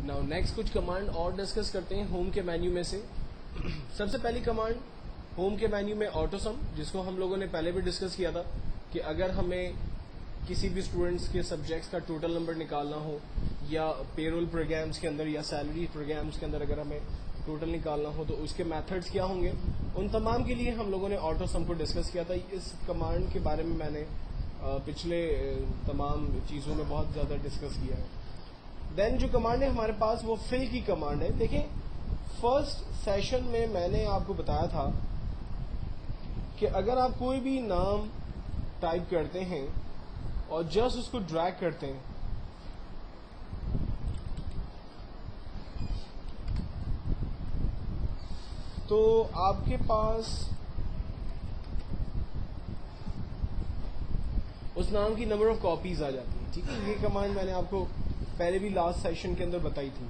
Now next कुछ command और discuss करते हैं होम के मेन्यू में से। सबसे पहली कमांड होम के मेन्यू में ऑटोसम, जिसको हम लोगों ने पहले भी डिस्कस किया था कि अगर हमें किसी भी स्टूडेंट्स के सब्जेक्ट्स का टोटल नंबर निकालना हो या पेरोल प्रोग्राम्स के अंदर या सैलरी प्रोग्राम्स के अंदर अगर हमें टोटल निकालना हो तो उसके मेथड्स क्या होंगे, उन तमाम के लिए हम लोगों ने ऑटोसम को डिस्कस किया था। इस कमांड के बारे में मैंने पिछले तमाम चीज़ों में बहुत ज़्यादा डिस्कस किया है। देन जो कमांड है हमारे पास वो फिल की कमांड है। देखिए फर्स्ट सेशन में मैंने आपको बताया था कि अगर आप कोई भी नाम टाइप करते हैं और जस्ट उसको ड्रैग करते हैं तो आपके पास उस नाम की नंबर ऑफ कॉपीज आ जाती है। ठीक है, ये कमांड मैंने आपको पहले भी लास्ट सेशन के अंदर बताई थी।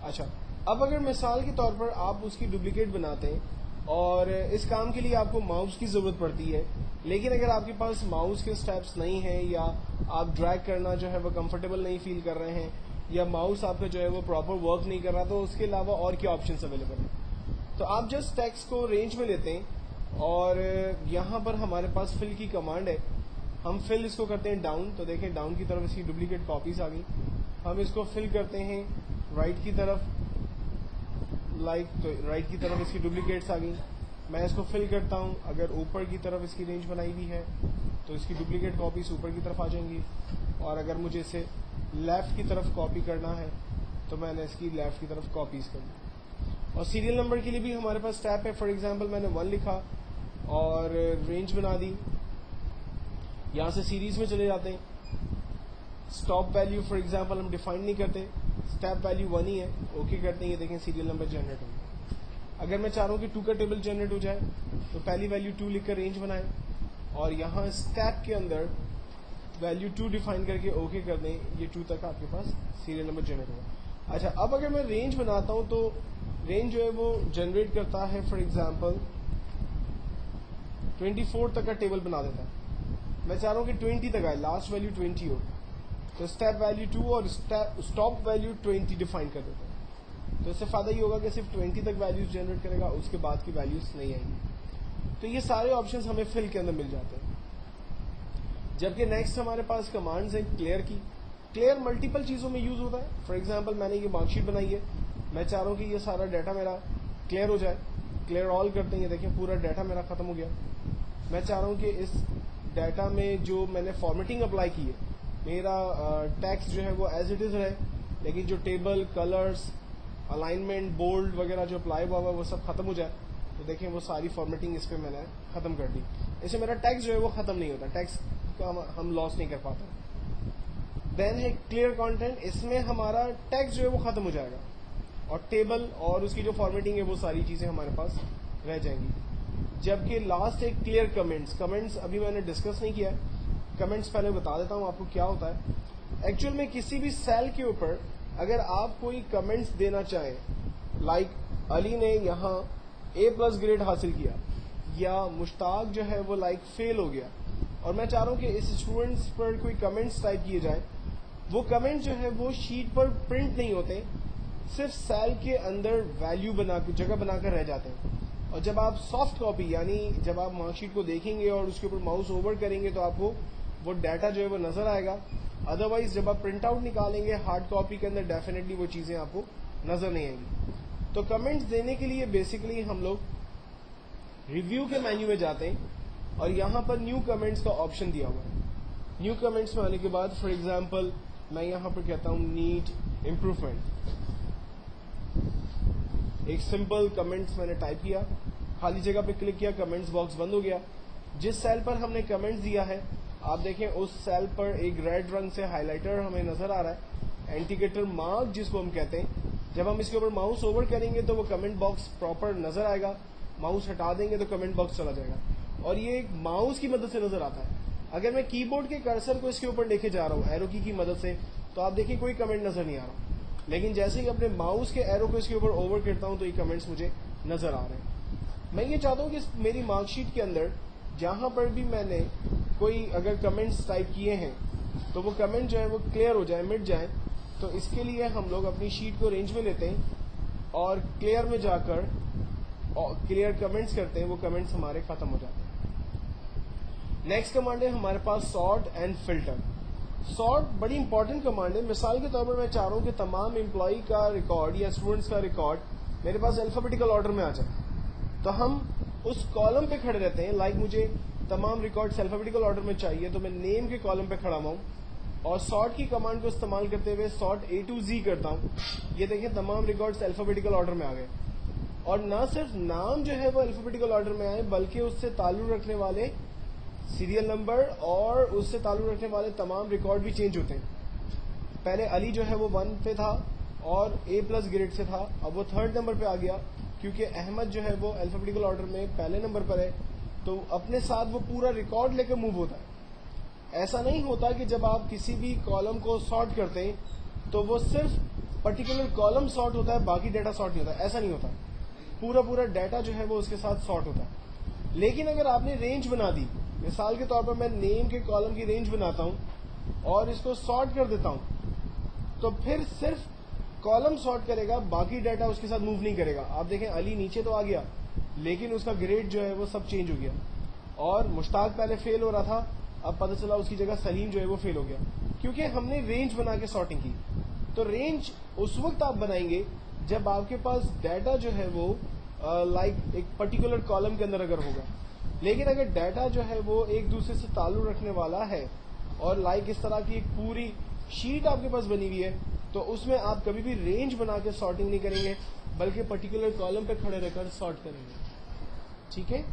अच्छा, अब अगर मिसाल के तौर पर आप उसकी डुप्लीकेट बनाते हैं और इस काम के लिए आपको माउस की ज़रूरत पड़ती है, लेकिन अगर आपके पास माउस के स्टेप्स नहीं हैं या आप ड्रैग करना जो है वो कंफर्टेबल नहीं फील कर रहे हैं या माउस आपका जो है वो प्रॉपर वर्क नहीं कर रहा, तो उसके अलावा और क्या ऑप्शंस अवेलेबल हैं। तो आप जस्ट टेक्स्ट को रेंज में लेते हैं और यहाँ पर हमारे पास फिल की कमांड है। हम फिल इसको करते हैं डाउन, तो देखें डाउन की तरफ इसकी डुप्लीकेट कॉपीज आ गई। हम इसको फिल करते हैं राइट की तरफ, तो राइट की तरफ इसकी डुप्लीकेट्स आ गई। मैं इसको फिल करता हूँ, अगर ऊपर की तरफ इसकी रेंज बनाई हुई है तो इसकी डुप्लीकेट कॉपीज ऊपर की तरफ आ जाएंगी, और अगर मुझे इसे लेफ्ट की तरफ कॉपी करना है तो मैंने इसकी लेफ्ट की तरफ कॉपीज कर दी। और सीरियल नंबर के लिए भी हमारे पास स्टेप है। फॉर एग्जांपल मैंने 1 लिखा और रेंज बना दी, यहाँ से सीरीज में चले जाते हैं। स्टॉप वैल्यू फॉर एग्जांपल हम डिफाइन नहीं करते, स्टेप वैल्यू 1 ही है, ओके करते हैं। ये देखें सीरियल नंबर जनरेट हो गया। अगर मैं चाह रहा हूँ कि 2 का टेबल जनरेट हो जाए तो पहली वैल्यू 2 लिखकर रेंज बनाए और यहाँ स्टेप के अंदर वैल्यू 2 डिफाइन करके ओके कर दें, ये 2 तक आपके पास सीरियल नंबर जनरेट होगा। अच्छा, अब अगर मैं रेंज बनाता हूँ तो रेंज जो है वो जनरेट करता है फॉर एग्जांपल 24 तक का टेबल बना देता है। मैं चाह रहा हूँ कि 20 तक आए, लास्ट वैल्यू 20 हो, तो स्टेप वैल्यू 2 और स्टॉप वैल्यू 20 डिफाइन कर देता है। तो इससे फायदा ये होगा कि सिर्फ 20 तक वैल्यूज जनरेट करेगा, उसके बाद की वैल्यूज नहीं आएंगी। तो ये सारे ऑप्शंस हमें फिल के अंदर मिल जाते हैं। जबकि नेक्स्ट हमारे पास कमांड्स हैं क्लियर की। क्लियर मल्टीपल चीज़ों में यूज होता है। फॉर एग्जांपल मैंने ये मार्कशीट बनाई है, मैं चाह रहा हूँ कि ये सारा डाटा मेरा क्लियर हो जाए। क्लियर ऑल करते हैं, ये देखें पूरा डाटा मेरा खत्म हो गया। मैं चाह रहा हूँ कि इस डाटा में जो मैंने फॉर्मेटिंग अप्लाई की है, मेरा टेक्स्ट जो है वो एज इट इज़ रहे, लेकिन जो टेबल कलर्स अलाइनमेंट बोल्ड वगैरह जो अप्लाई हुआ है वो सब खत्म हो जाए। तो देखें वो सारी फॉर्मेटिंग इस पर मैंने खत्म कर दी। इससे मेरा टेक्स्ट जो है वो खत्म नहीं होता, टेक्स्ट का हम लॉस नहीं कर पाते। देन है क्लियर कंटेंट, इसमें हमारा टेक्स्ट जो है वो खत्म हो जाएगा और टेबल और उसकी जो फॉर्मेटिंग है वो सारी चीज़ें हमारे पास रह जाएंगी। जबकि लास्ट है क्लियर कमेंट्स। कमेंट्स अभी मैंने डिस्कस नहीं किया है, कमेंट्स पहले बता देता हूँ आपको क्या होता है। एक्चुअल में किसी भी सेल के ऊपर अगर आप कोई कमेंट्स देना चाहें, लाइक अली ने यहाँ A+ ग्रेड हासिल किया या मुश्ताक जो है वो लाइक फेल हो गया, और मैं चाह रहा हूँ कि इस स्टूडेंट्स पर कोई कमेंट्स टाइप किए जाए, वो कमेंट जो है वो शीट पर प्रिंट नहीं होते, सिर्फ सेल के अंदर वैल्यू जगह बनाकर रह जाते हैं। और जब आप सॉफ्ट कॉपी यानी जब आप मार्कशीट को देखेंगे और उसके ऊपर माउस ओवर करेंगे तो आपको वो डाटा जो है वो नजर आएगा। अदरवाइज जब आप प्रिंट आउट निकालेंगे हार्ड कॉपी के अंदर डेफिनेटली वो चीज़ें आपको नजर नहीं आएंगी। तो कमेंट्स देने के लिए बेसिकली हम लोग रिव्यू के मेन्यू में जाते हैं और यहाँ पर न्यू कमेंट्स का ऑप्शन दिया हुआ है। न्यू कमेंट्स में आने के बाद फॉर एग्जांपल मैं यहाँ पर कहता हूँ नीड इम्प्रूवमेंट। एक सिंपल कमेंट्स मैंने टाइप किया, खाली जगह पे क्लिक किया, कमेंट्स बॉक्स बंद हो गया। जिस सेल पर हमने कमेंट्स दिया है आप देखें उस सेल पर एक रेड रंग से हाइलाइटर हमें नजर आ रहा है, इंडिकेटर मार्क जिसको हम कहते हैं। जब हम इसके ऊपर माउस ओवर करेंगे तो वो कमेंट बॉक्स प्रॉपर नजर आएगा, माउस हटा देंगे तो कमेंट बॉक्स चला जाएगा और ये एक माउस की मदद से नजर आता है। अगर मैं कीबोर्ड के कर्सर को इसके ऊपर लेके जा रहा हूँ एरो की मदद से तो आप देखिए कोई कमेंट नजर नहीं आ रहा, लेकिन जैसे ही अपने माउस के एरो को इसके ऊपर ओवर करता हूँ तो ये कमेंट्स मुझे नजर आ रहे हैं। मैं ये चाहता हूँ कि मेरी मार्कशीट के अंदर जहां पर भी मैंने कोई अगर कमेंट्स टाइप किए हैं तो वो कमेंट जो है वो क्लियर हो जाए, मिट जाए। तो इसके लिए हम लोग अपनी शीट को रेंज में लेते हैं और क्लियर में जाकर क्लियर कमेंट्स करते हैं, वो कमेंट्स हमारे खत्म हो जाते हैं। नेक्स्ट कमांड है हमारे पास सॉर्ट एंड फिल्टर। सॉर्ट बड़ी इंपॉर्टेंट कमांड है। मिसाल के तौर पर मैं चाह रहा हूं कि तमाम एम्प्लॉय का रिकॉर्ड या स्टूडेंट्स का रिकॉर्ड मेरे पास अल्फाबेटिकल ऑर्डर में आ जाए, तो हम उस कॉलम पे खड़े रहते हैं। लाइक मुझे तमाम रिकॉर्ड्स अल्फाबेटिकल ऑर्डर में चाहिए, तो मैं नेम के कॉलम पे खड़ा हुआ और सॉर्ट की कमांड को इस्तेमाल करते हुए सॉर्ट A to Z करता हूं। ये देखें तमाम रिकॉर्ड्स अल्फाबेटिकल ऑर्डर में आ गए, और ना सिर्फ नाम जो है वो अल्फाबेटिकल ऑर्डर में आए, बल्कि उससे ताल्लुक रखने वाले सीरियल नंबर और उससे ताल्लुक रखने वाले तमाम रिकॉर्ड भी चेंज होते हैं। पहले अली जो है वो 1 पे था और A+ ग्रेड से था, अब वो 3rd नंबर पे आ गया क्योंकि अहमद जो है वो अल्फाबेटिकल ऑर्डर में पहले नंबर पर है, तो अपने साथ वो पूरा रिकॉर्ड लेकर मूव होता है। ऐसा नहीं होता कि जब आप किसी भी कॉलम को सॉर्ट करते हैं तो वो सिर्फ पर्टिकुलर कॉलम सॉर्ट होता है, बाकी डाटा सॉर्ट नहीं होता, ऐसा नहीं होता। पूरा डाटा जो है वो उसके साथ सॉर्ट होता है। लेकिन अगर आपने रेंज बना दी, मिसाल के तौर पर मैं नेम के कॉलम की रेंज बनाता हूं और इसको सॉर्ट कर देता हूं, तो फिर सिर्फ कॉलम सॉर्ट करेगा, बाकी डाटा उसके साथ मूव नहीं करेगा। आप देखें अली नीचे तो आ गया, लेकिन उसका ग्रेड जो है वो सब चेंज हो गया, और मुश्ताक पहले फेल हो रहा था, अब पता चला उसकी जगह सलीम जो है वो फेल हो गया, क्योंकि हमने रेंज बना के सॉर्टिंग की। तो रेंज उस वक्त आप बनाएंगे जब आपके पास डाटा जो है वो लाइक एक पर्टिकुलर कॉलम के अंदर अगर होगा। लेकिन अगर डाटा जो है वो एक दूसरे से ताल्लुक रखने वाला है और लाइक इस तरह की एक पूरी शीट आपके पास बनी हुई है, तो उसमें आप कभी भी रेंज बना के सॉर्टिंग नहीं करेंगे, बल्कि पर्टिकुलर कॉलम पे खड़े रहकर सॉर्ट करेंगे। ठीक है।